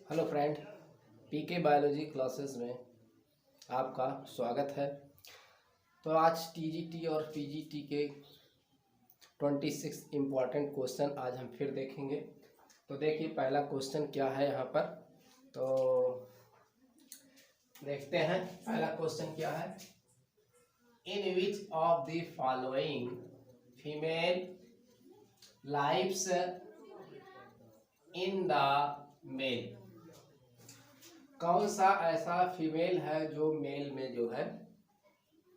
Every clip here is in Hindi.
हेलो फ्रेंड, पीके बायोलॉजी क्लासेस में आपका स्वागत है। तो आज टीजीटी और पीजीटी के 26 इम्पॉर्टेंट क्वेश्चन आज हम फिर देखेंगे। तो देखिए पहला क्वेश्चन क्या है यहाँ पर, तो देखते हैं पहला क्वेश्चन क्या है। In which of the following female lives in the male, कौन सा ऐसा फीमेल है जो मेल में जो है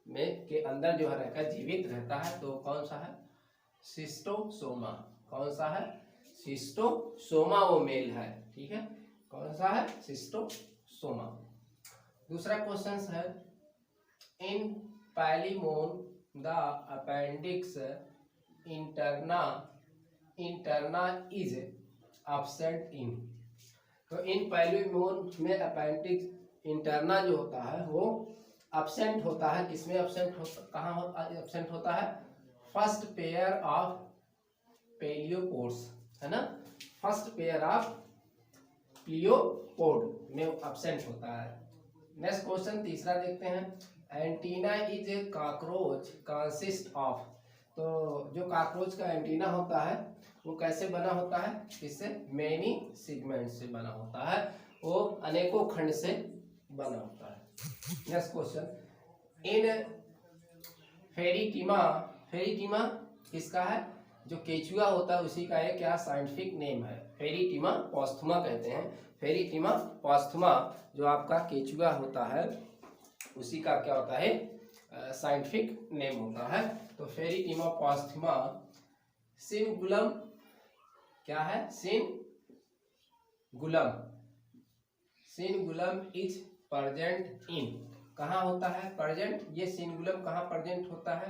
मेल के अंदर जो है रहकर जीवित रहता है, तो कौन सा है? शिस्टोसोमा। कौन सा है? शिस्टोसोमा वो मेल है। ठीक है, कौन सा है? शिस्टोसोमा। दूसरा क्वेश्चन है in Palaemon the appendix interna is absent in. तो इन पैलिमोन में अपेंडिक्स इंटरना जो होता है वो एब्सेंट होता है। किसमें एब्सेंट होता, कहाँ एब्सेंट होता है? फर्स्ट पेयर ऑफ पेलियोपोड्स, है ना। फर्स्ट पेयर ऑफ प्लियोपोड में एब्सेंट होता है। नेक्स्ट क्वेश्चन तीसरा देखते हैं। Antenna is a cockroach consist of. तो जो कॉकरोच का एंटीना होता है वो कैसे बना होता है? इससे मेनी सेगमेंट से बना होता है, वो अनेकों खंड से बना होता है। Next question in Pheretima, Pheretima किसका है? जो केचुआ होता है उसी का एक क्या साइंटिफिक नेम है? फेरिटिमा पॉस्थुमा कहते हैं। फेरिटिमा पॉस्थुमा जो आपका केचुआ होता है उसी का क्या होता है? साइंटिफिक नेम होता है। तो फेरिटिमा पॉस्थुमा सिनगुलम क्या है? सिनगुलम इज प्रेजेंट इन, कहाँ होता है प्रेजेंट? ये सिनगुलम कहाँ प्रेजेंट होता है?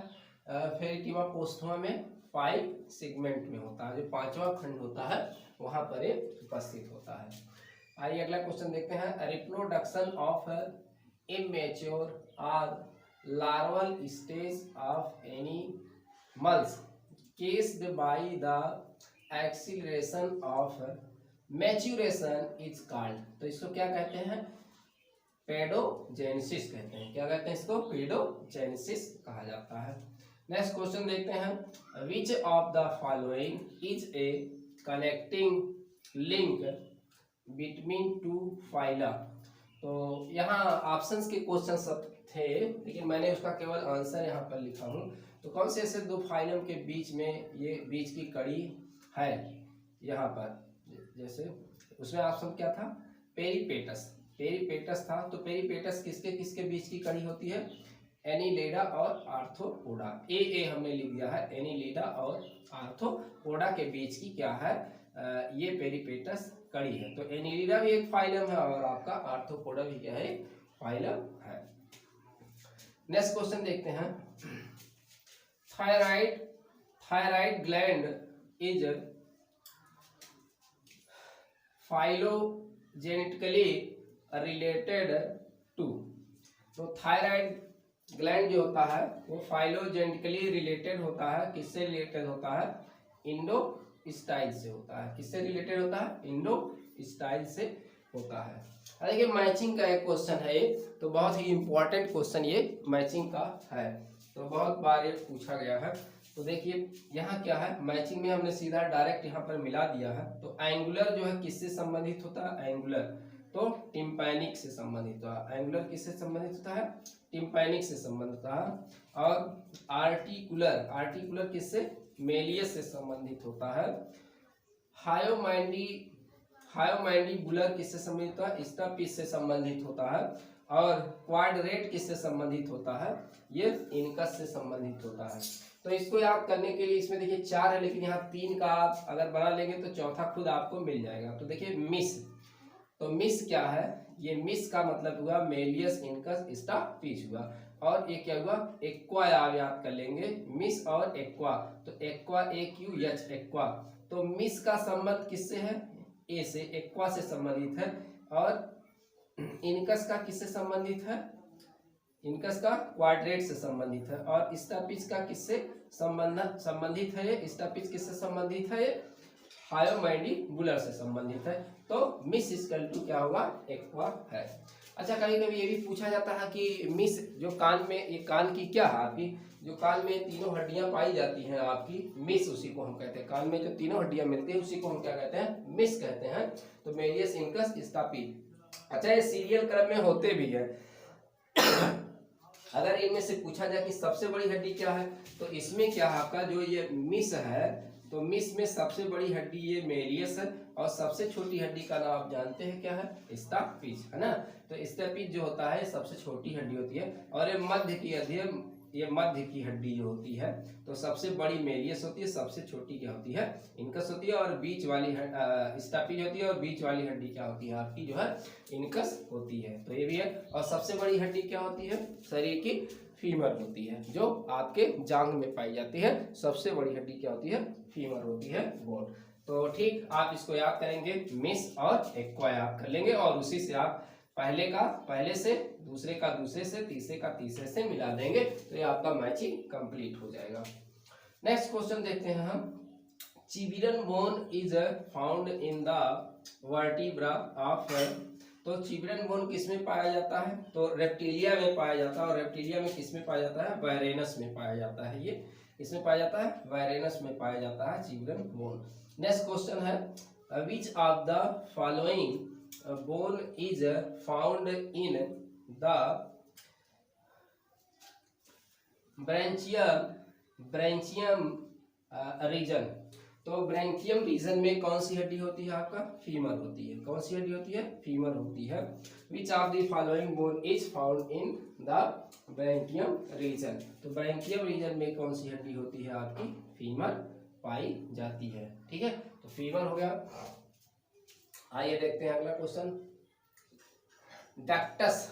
फेरिटिमा पॉस्थुमा में 5 सेगमेंट में होता है, जो 5वां खंड होता है वहां पर ये उपस्थित होता है। आइए अगला क्वेश्चन देखते हैं। रिप्रोडक्शन ऑफ इमेच्योर और larval stage of animals केस्ड by the acceleration of maturation is called. तो इसको क्या कहते हैं? पेडोजेनेसिस कहते हैं। क्या कहते हैं इसको? पेडोजेनेसिस कहा जाता है। नेक्स्ट क्वेश्चन देखते हैं। विच of the following is a connecting link between two phyla. तो यहाँ ऑप्शंस के क्वेश्चन सब थे, लेकिन मैंने उसका केवल आंसर यहाँ पर लिखा हूँ। तो कौन से ऐसे दो फाइलम के बीच में ये बीच की कड़ी है यहाँ पर? जैसे उसमें ऑप्शन क्या था? पेरिपेटस, पेरिपेटस था। तो पेरिपेटस किसके किसके बीच की कड़ी होती है? एनिलेडा और आर्थ्रोपोडा। ए हमने लिख दिया है, एनिलेडा और आर्थ्रोपोडा के बीच की क्या है? ये पेरिपेटस कड़ी है। तो एनिलेडा भी एक फाइलम है और आपका आर्थ्रोपोडा भी क्या है? फाइलम है। नेक्स्ट क्वेश्चन देखते हैं। Thyroid gland is phylogenetically related to. तो थायराइड ग्लैंड जो होता है वो फाइलोजेनेटिकली रिलेटेड होता है। किससे रिलेटेड होता है? इंडोस्टाइल से होता है। किससे रिलेटेड होता है? इंडोस्टाइल से होता है। देखिए मैचिंग का एक क्वेश्चन है ये, तो बहुत ही इंपॉर्टेंट क्वेश्चन ये मैचिंग का है, तो बहुत बार ये पूछा गया है। तो देखिए यहाँ क्या है, मैचिंग में हमने सीधा डायरेक्ट यहाँ पर मिला दिया है। तो एंगुलर जो है किससे संबंधित होता है? एंगुलर तो टिम्पैनिक से संबंधित होता है। एंगुलर किससे संबंधित होता है? टिम्पैनिक से संबंधित होता है। और आर्टिकुलर, आर्टिकुलर किससे? मेलियस से संबंधित होता है। हायोमैंडिबुलर किससे संबंधित होता है? स्टापिस से संबंधित होता है। और क्वाड्रेट किससे संबंधित होता है? ये इनकस से संबंधित होता है। तो इसको याद करने के लिए इसमें देखिए 4 है, लेकिन यहाँ 3 का आप अगर बना लेंगे तो चौथा खुद आपको मिल जाएगा। तो देखिए मिस, तो मिस क्या है? ये मिस का मतलब हुआ मेलियस इनकस स्टापिस हुआ। और ये क्या हुआ? एक्वा आप याद कर लेंगे, मिस और एक्वा। तो एक्वा AQH एक्वा। तो मिस का संबंध किससे है? ए से, एक्वा से संबंधित है। और इनकस का किससे संबंधित है? इनकस का क्वाड्रेट से संबंधित है। और स्टापिच का किससे संबंधित है? स्टापिच किससे संबंधित है? हायोमैंडिबुलर से संबंधित है। तो मिस इक्वल टू क्या होगा, एक्वा है। अच्छा, कभी कभी ये भी पूछा जाता है कि मिस जो कान में, ये कान की क्या है आपकी, जो कान में तीनों हड्डियां पाई जाती हैं आपकी, मिस उसी को हम कहते हैं। कान में जो तीनों हड्डियां मिलती है उसी को हम क्या कहते हैं, मिस कहते हैं। तो मेलियस, इनकस, स्टापी। अच्छा, ये सीरियल क्रम में होते भी है। अगर इनमें से पूछा जाए कि सबसे बड़ी हड्डी क्या है, तो इसमें क्या है आपका, जो ये मिस है, तो मिस में सबसे बड़ी हड्डी ये मेलियस है, और सबसे छोटी हड्डी का नाम आप जानते हैं क्या है, स्टापीज, है ना। तो स्टापीज जो होता है सबसे छोटी हड्डी होती है, और ये मध्य की हड्डी जो होती है, तो सबसे बड़ी मेलियस होती है, सबसे छोटी क्या होती है, इनकस होती है, और बीच वाली स्टापीज होती है, और बीच वाली हड्डी क्या होती है आपकी, जो है इनकस होती है। तो ये भी है। और सबसे बड़ी हड्डी क्या होती है शरीर की, फीमर होती है, जो आपके जांघ में पाई जाती है। सबसे बड़ी हड्डी क्या होती है, फीमर होती है, बोन। तो ठीक, आप इसको याद करेंगे, मिस और एक्वा याद कर लेंगे, और उसी से आप पहले का पहले से, दूसरे का दूसरे से, तीसरे का तीसरे से मिला देंगे, तो ये आपका मैचिंग कंप्लीट हो जाएगा। नेक्स्ट क्वेश्चन देखते हैं हम। Chevron bone is found in the vertebra of, तो चिबिरन बोन किसमें पाया जाता है, तो रेप्टिलिया में पाया जाता है। और रेप्टिलिया में किसमें पाया जाता है, वायरेनस में पाया जाता है। ये इसमें पाया जाता है, वायरेनस में पाया जाता है चिबिरन बोन। नेक्स्ट क्वेश्चन है, which of the following bone is found in the brachium region. तो ब्रैंकियम रीजन में कौन सी हड्डी होती है आपका, फीमर होती है। कौन सी हड्डी होती है, फीमर होती है। Which of the following bone is found in the brachium region. तो ब्रैंकियम रीजन में कौन सी हड्डी होती है आपकी, फीमर पाई जाती है। ठीक है, तो फीमर हो गया। आइए देखते हैं अगला क्वेश्चन। डक्टस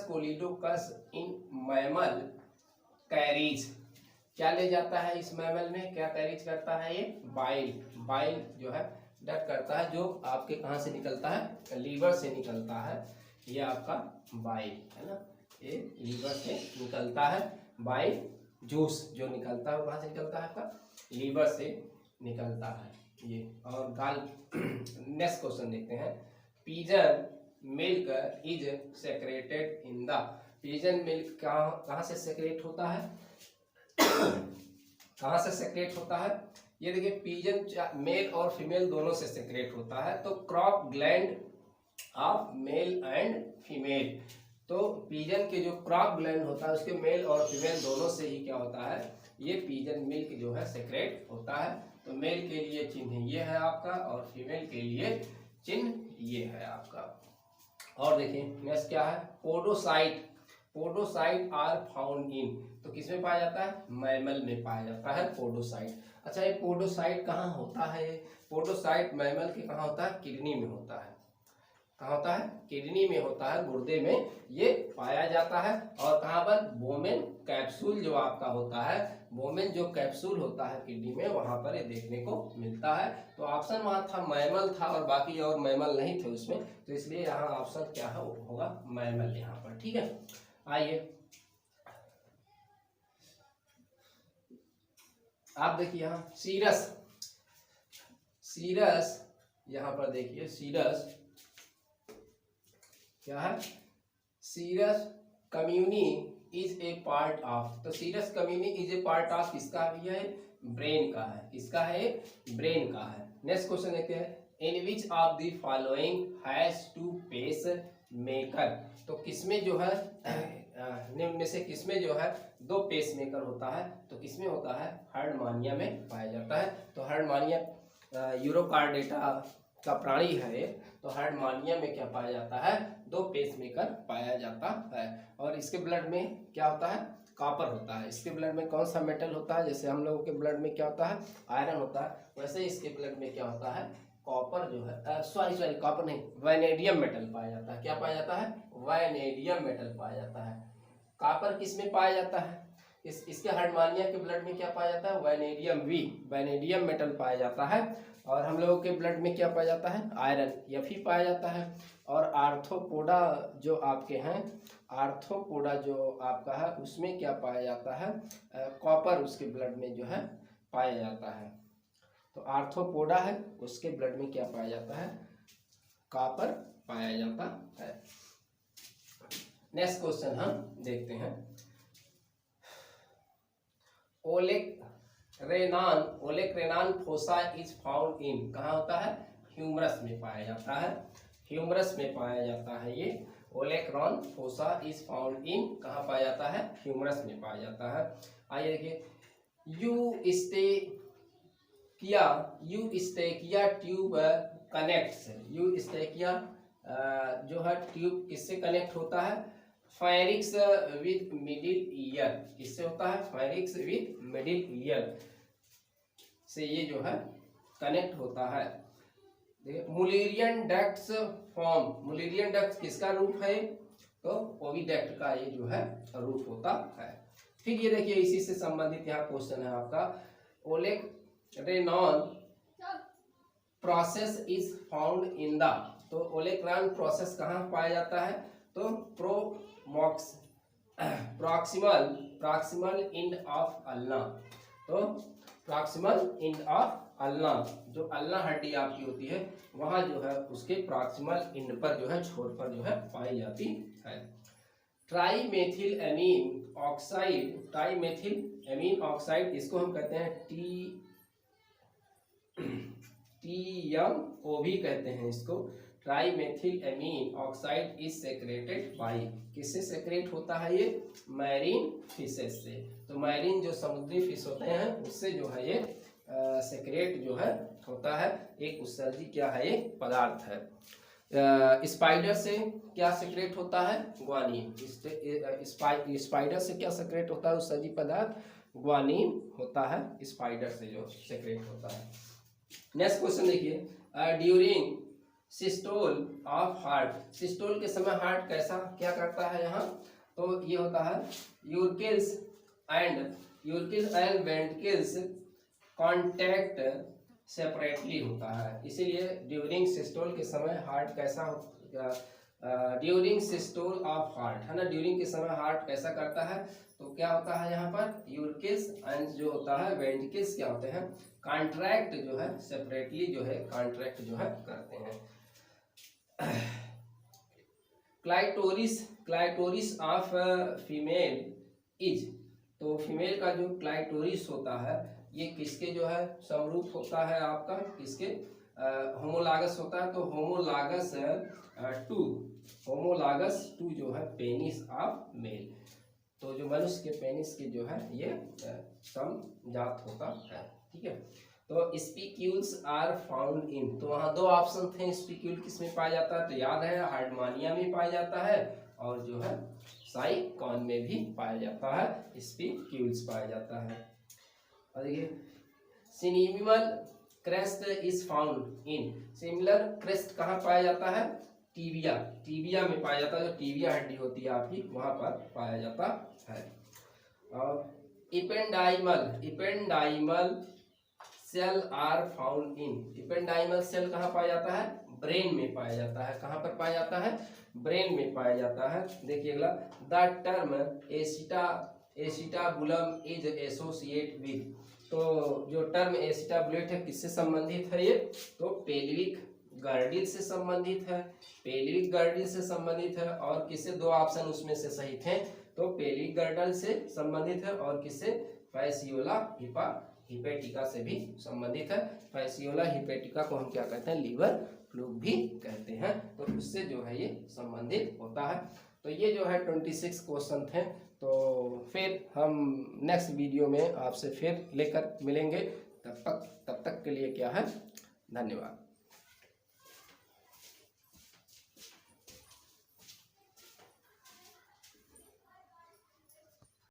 कोलिडोकस इन मैमल कैरीज, क्या ले जाता है इस मैमल में, क्या कैरीज करता है ये, बाइल जो है डक्ट करता है, जो आपके कहाँ से निकलता है, लीवर से निकलता है। ये आपका बाइल है ना, ये लीवर से निकलता है। बाइल जूस जो निकलता है वो कहाँ से निकलता है, आपका लीवर से निकलता है ये। और गाल नेक्स्ट क्वेश्चन देखते हैं। Pigeon milk is secreted in the, pigeon milk कहाँ से सेक्रेट होता है कहाँ से सेक्रेट होता है, ये देखिए, पिजन मेल और फीमेल दोनों से सेक्रेट होता है। तो crop gland of male and female, तो पिजन के जो क्रॉप ग्लैंड होता है उसके मेल और फीमेल दोनों से ही क्या होता है, ये पिजन मिल्क जो है सेक्रेट होता है। तो मेल के लिए चिन्ह ये है आपका, और फीमेल के लिए चिन्ह ये है आपका। और देखिए नेक्स्ट क्या है, पोडोसाइट आर फाउंड इन, तो किसमें पाया जाता है, मैमल में पाया जाता है पोडोसाइट। अच्छा, ये पोडोसाइट कहाँ होता है, पोडोसाइट मैमल के कहाँ होता है, किडनी में होता है। कहाँ होता है, किडनी में होता है, गुर्दे में ये पाया जाता है। और कहाँ पर, बोमेन कैप्सूल जो आपका होता है, बोमेन जो कैप्सूल होता है किडनी में, वहां पर ये देखने को मिलता है। तो ऑप्शन वहां था मैमल था, और बाकी और मैमल नहीं थे उसमें, तो इसलिए यहाँ ऑप्शन क्या है, होगा मैमल यहाँ पर। ठीक है, आइए आप देखिए यहाँ सीरस यहाँ पर देखिए, सीरस क्या है, cirrus communis is a part of, तो cirrus communis is a part of किसका भैया है, ब्रेन का है। किसका है, ब्रेन का है। नेक्स्ट क्वेश्चन देखते हैं। In which of the following has two pacemaker, तो किसमें जो है निम्न में से किसमें जो है दो पेस मेकर होता है, तो किसमें होता है, हर्डमानिया में पाया जाता है। तो हर्डमानिया यूरोकार्डेटा का प्राणी है, तो हर्डमानिया में क्या पाया जाता है, दो पेसमेकर पाया जाता है। और इसके ब्लड में क्या होता है, कॉपर होता है। इसके ब्लड में कौन सा मेटल होता है, जैसे हम लोगों के ब्लड में क्या होता है, आयरन होता है, वैसे इसके ब्लड में क्या होता है, कॉपर जो है, सॉरी कॉपर नहीं, वैनेडियम मेटल पाया जाता है। क्या पाया जाता है, वैनेडियम मेटल पाया जाता है। कॉपर किस में पाया जाता है, इसके हर्डमानिया के ब्लड में क्या पाया जाता है, वैनेडियम मेटल पाया जाता है। और हम लोगों के ब्लड में क्या पाया जाता है, आयरन, Fe पाया जाता है। और आर्थ्रोपोडा जो आपके हैं, आर्थ्रोपोडा जो आपका है उसमें क्या पाया जाता है, कॉपर उसके ब्लड में जो है पाया जाता है। तो आर्थ्रोपोडा है उसके ब्लड में क्या पाया जाता है, कॉपर पाया जाता है। नेक्स्ट क्वेश्चन हम देखते हैं, ओलेक्रेनान फोसा इज फाउंड इन, कहाँ होता है, ह्यूमरस में पाया जाता है, ह्यूमरस में पाया जाता है। ये ओलेक्रान फोसा इज फाउंड इन कहाँ पाया जाता है, ह्यूमरस में पाया जाता है। आइए देखिए, यूस्टेकिया ट्यूब कनेक्ट्स, यूस्टेकिया जो है ट्यूब किससे कनेक्ट होता है, फायरिक्स विद मिडिल ईयर, किससे होता है, फायरिक्स विद मिडिल ईयर से ये जो है कनेक्ट होता है। देखिए Mullerian ducts form, Mullerian duct किसका रूप है, तो ओविडक्ट का ये जो है रूप होता है। फिर ये देखिए इसी से संबंधित यहाँ क्वेश्चन है आपका, olecranon process is found in the, तो ओलेक्रान प्रोसेस कहाँ पाया जाता है, तो प्रॉक्सिमल एंड ऑफ अल्ना, तो प्रॉक्सिमल एंड ऑफ अल्ना, जो अल्ना हड्डी आपकी होती है वहां जो है उसके प्रॉक्सिमल एंड पर जो है, छोर पर जो है पाई जाती है। Trimethyl amine oxide, trimethyl amine oxide इसको हम कहते हैं TMO भी कहते हैं इसको। Trimethyl amine oxide is secreted by, किससे सेक्रेट होता है ये, मैरीन फिशेस से। तो मैरीन जो समुद्री फिश होते हैं उससे जो है ये सेक्रेट जो है होता है, एक उत्सर्जी क्या है ये पदार्थ है। स्पाइडर से क्या सेक्रेट होता है, ग्वानीन, स्पाइडर से क्या सेक्रेट होता है उत्सर्जी पदार्थ, ग्वानीन होता है स्पाइडर से जो सेक्रेट होता है। नेक्स्ट क्वेश्चन देखिए, during systole of heart, systole के समय हार्ट कैसा क्या करता है यहाँ, तो ये होता है यूरिकल्स एंड वेंट्रिकल्स कॉन्टैक्ट सेपरेटली होता है, इसीलिए ड्यूरिंग सिस्टोल के समय हार्ट कैसा ड्यूरिंग सिस्टोल ऑफ हार्ट है ना, ड्यूरिंग के समय हार्ट कैसा करता है, तो क्या होता है यहाँ पर यूरिकल्स एंड जो होता है वेंट्रिकल्स क्या होते हैं, कॉन्ट्रैक्ट जो है सेपरेटली जो है कॉन्ट्रैक्ट जो है करते हैं। क्लाइटोरिस ऑफ फीमेल इज, तो फीमेल का जो क्लाइटोरिस होता है ये किसके जो है समरूप होता है आपका, किसके होमोलागस होता है, तो होमोलागस टू जो है पेनिस ऑफ मेल, तो जो मनुष्य के पेनिस के जो है ये समजात होता है, ठीक है। तो स्पिक्यूल्स आर फाउंड इन, तो वहाँ दो ऑप्शन थे, स्पिक्यूल किसमें पाया जाता है, तो याद है हार्डमानिया में पाया जाता है और जो है साइकॉन में भी पाया जाता है, स्पिक्यूल्स पाया जाता है। और देखिए cnemial crest is found in, cnemial crest कहाँ पाया जाता है, टीबिया में पाया जाता है, जो टीबिया हड्डी होती है आपकी वहां पर पाया जाता है। और ependymal cell are found in, ependymal cell कहाँ पाया जाता है, ब्रेन में पाया जाता है, कहाँ पर पाया जाता है, ब्रेन में पाया जाता है। देखिए अगला, the term acetabulum is associate with, तो जो टर्म एसिटाबुलेट है किससे संबंधित है ये, तो पेल्विक गर्डिल से संबंधित है, पेल्विक गर्डिल से संबंधित है, और किससे, दो ऑप्शन उसमें से सही थे, तो पेल्विक गर्डल से संबंधित है और किससे, फैसियोला हिपेटिका से भी संबंधित है। फैसियोला हिपेटिका को हम क्या कहते हैं, लीवर फ्लूक भी कहते हैं, तो उससे जो है ये संबंधित होता है। तो ये जो है 26 क्वेश्चन थे, तो फिर हम नेक्स्ट वीडियो में आपसे फिर लेकर मिलेंगे, तब तक के लिए क्या है, धन्यवाद।